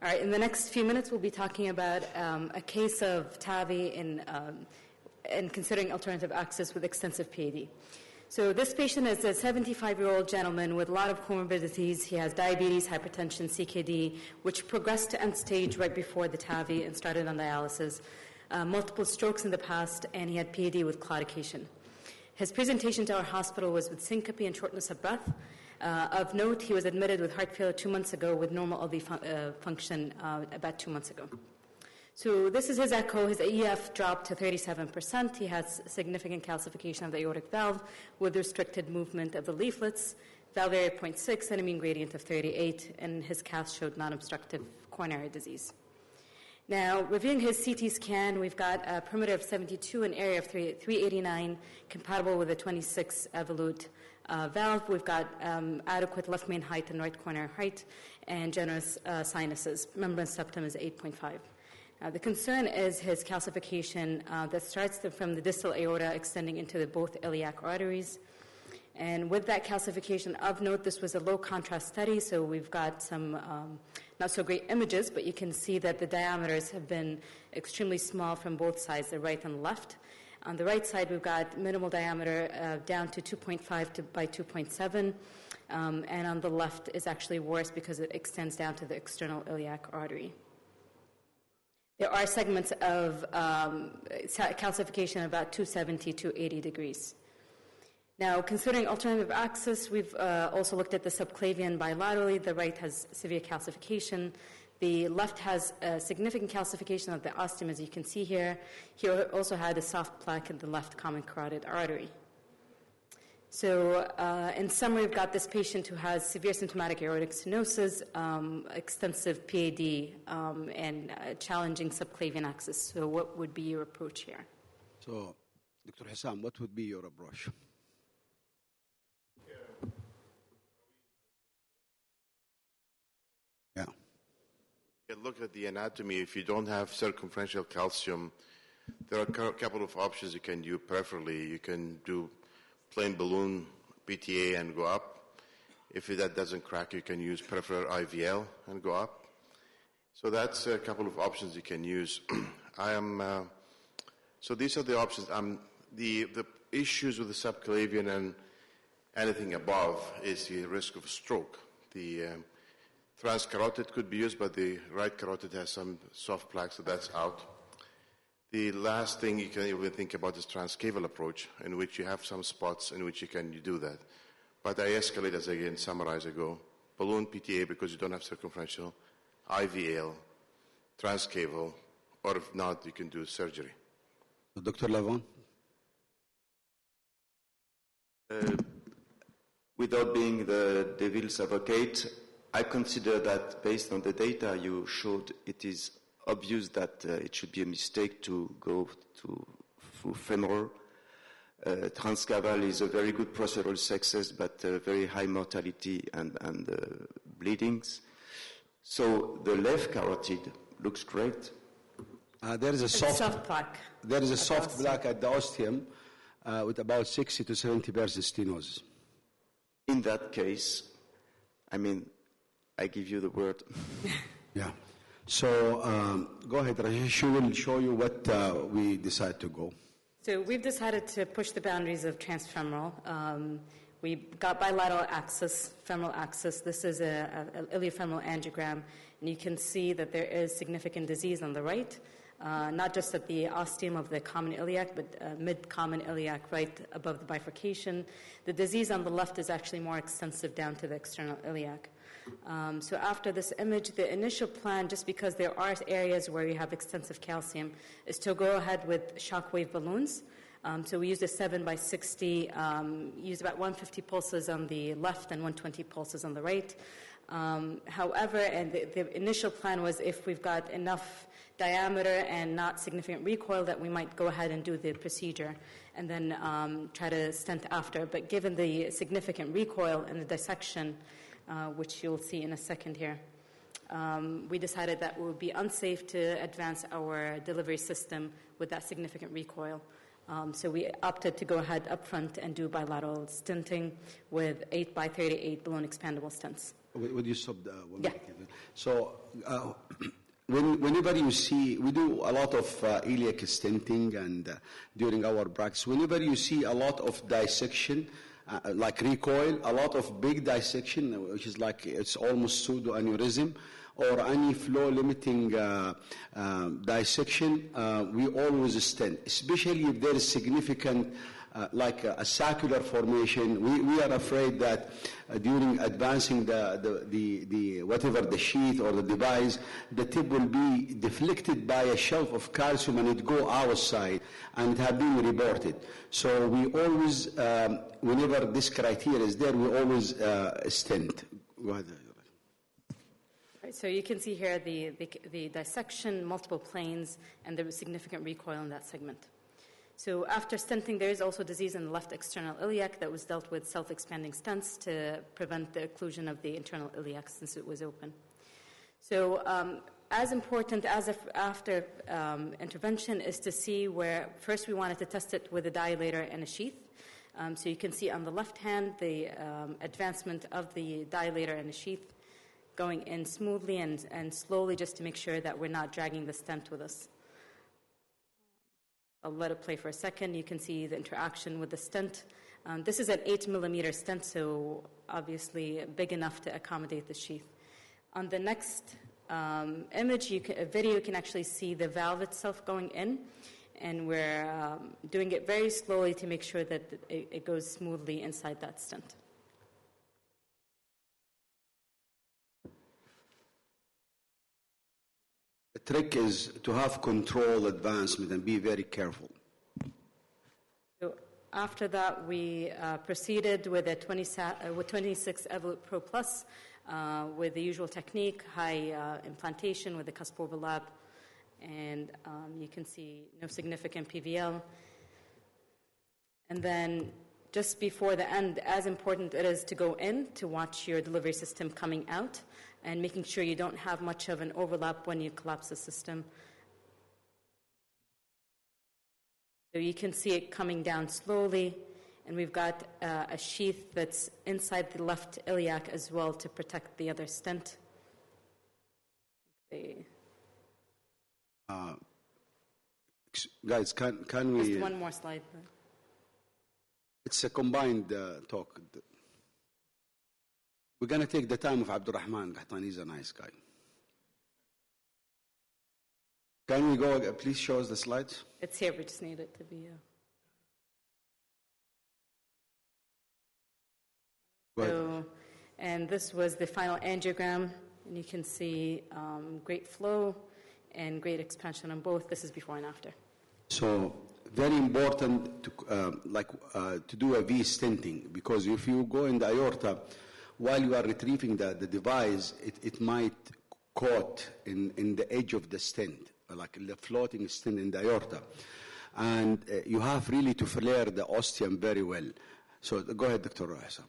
All right, in the next few minutes, we'll be talking about a case of TAVI in considering alternative access with extensive PAD. So this patient is a 75-year-old gentleman with a lot of comorbidities. He has diabetes, hypertension, CKD, which progressed to end stage right before the TAVI and started on dialysis. Multiple strokes in the past, and he had PAD with claudication. His presentation to our hospital was with syncope and shortness of breath. Of note, he was admitted with heart failure 2 months ago with normal LV function about 2 months ago. So this is his echo. His AEF dropped to 37%. He has significant calcification of the aortic valve with restricted movement of the leaflets, valve area 0.6, and a mean gradient of 38, and his cath showed non-obstructive coronary disease. Now, reviewing his CT scan, we've got a perimeter of 72, an area of 389, compatible with a 26 volute valve. We've got adequate left main height and right coronary height, and generous sinuses. Membrane septum is 8.5. The concern is his calcification that starts from the distal aorta extending into both iliac arteries. And with that calcification, of note, this was a low contrast study, so we've got some not so great images, but you can see that the diameters have been extremely small from both sides, the right and left. On the right side, we've got minimal diameter down to 2.5 by 2.7, and on the left is actually worse because it extends down to the external iliac artery. There are segments of calcification about 270 to 80 degrees. Now, considering alternative access, we've also looked at the subclavian bilaterally. The right has severe calcification. The left has significant calcification of the ostium, as you can see here. He also had a soft plaque in the left common carotid artery. So in summary, we've got this patient who has severe symptomatic aortic stenosis, extensive PAD, and challenging subclavian access. So what would be your approach here? So, Dr. Hassam, what would be your approach? Yeah. You can look at the anatomy. If you don't have circumferential calcium, there are a couple of options you can do preferably. You can do plain balloon PTA and go up. If that doesn't crack, you can use peripheral IVL and go up. So that's a couple of options you can use. So these are the options. The issues with the subclavian and anything above is the risk of stroke. The transcarotid could be used, but the right carotid has some soft plaque, so that's out. The last thing you can even think about is transcaval approach, in which you have some spots in which you can do that. But I escalate, as again summarize, I go balloon PTA because you don't have circumferential, IVL, transcaval, or if not, you can do surgery. Dr. Lavon? Without being the devil's advocate, I consider that based on the data you showed, it is obvious that it should be a mistake to go through femoral. Transcaval is a very good procedural success, but very high mortality and bleedings. So the left carotid looks great. There is a soft plaque. There is a soft plaque at the ostium with about 60 to 70% stenosis. In that case, I mean, I give you the word. Yeah. So go ahead, Rasha. She will show you what we decide to go. So we've decided to push the boundaries of transfemoral. We got bilateral access, femoral access. This is an iliofemoral angiogram, and you can see that there is significant disease on the right, not just at the ostium of the common iliac, but mid-common iliac right above the bifurcation. The disease on the left is actually more extensive down to the external iliac. So after this image, the initial plan, just because there are areas where you have extensive calcium, is to go ahead with shockwave balloons. So we used a 7x60, used about 150 pulses on the left and 120 pulses on the right. However, and the initial plan was if we've got enough diameter and not significant recoil that we might go ahead and do the procedure and then try to stent after. But given the significant recoil and the dissection, which you'll see in a second here, we decided that it would be unsafe to advance our delivery system with that significant recoil. So we opted to go ahead up front and do bilateral stenting with 8x38 balloon expandable stents. Would you stop the 1 Yeah. minute? So, whenever you see, we do a lot of iliac stenting, and during our practice, whenever you see a lot of dissection, like recoil, a lot of big dissection, which is like it's almost pseudo-aneurysm, or any flow-limiting dissection, we always stent, especially if there is significant like a saccular formation. We are afraid that during advancing the whatever the sheath or the device, the tip will be deflected by a shelf of calcium and it go outside, and it have been reported. So we always, whenever this criteria is there, we always stent. Go ahead. Right, so you can see here the dissection, multiple planes, and there was significant recoil in that segment. So after stenting, there is also disease in the left external iliac that was dealt with self-expanding stents to prevent the occlusion of the internal iliac since it was open. So as important as after intervention is to see where, first we wanted to test it with a dilator and a sheath. So you can see on the left hand the advancement of the dilator and the sheath going in smoothly and slowly, just to make sure that we're not dragging the stent with us. I'll let it play for a second. You can see the interaction with the stent. This is an 8 millimeter stent, so obviously big enough to accommodate the sheath. On the next image, video, you can actually see the valve itself going in, and we're doing it very slowly to make sure that it goes smoothly inside that stent. The trick is to have control advancement and be very careful. So after that, we proceeded with a 26 Evolut Pro Plus with the usual technique, high implantation with the cusp overlap, and you can see no significant PVL. And then just before the end, as important it is to go in to watch your delivery system coming out and making sure you don't have much of an overlap when you collapse the system. So you can see it coming down slowly, and we've got a sheath that's inside the left iliac as well to protect the other stent. Guys, can we... Just one more slide. It's a combined talk. We're going to take the time of Abdurrahman Qahtani. He's a nice guy. Can we go, please show us the slides? It's here, we just need it to be... So, and this was the final angiogram, and you can see great flow and great expansion on both. This is before and after. So, very important to do a V stenting, because if you go in the aorta, while you are retrieving the device, it might caught in the edge of the stent, like the floating stent in the aorta. And you have really to flare the ostium very well. So go ahead, Dr. Rasha.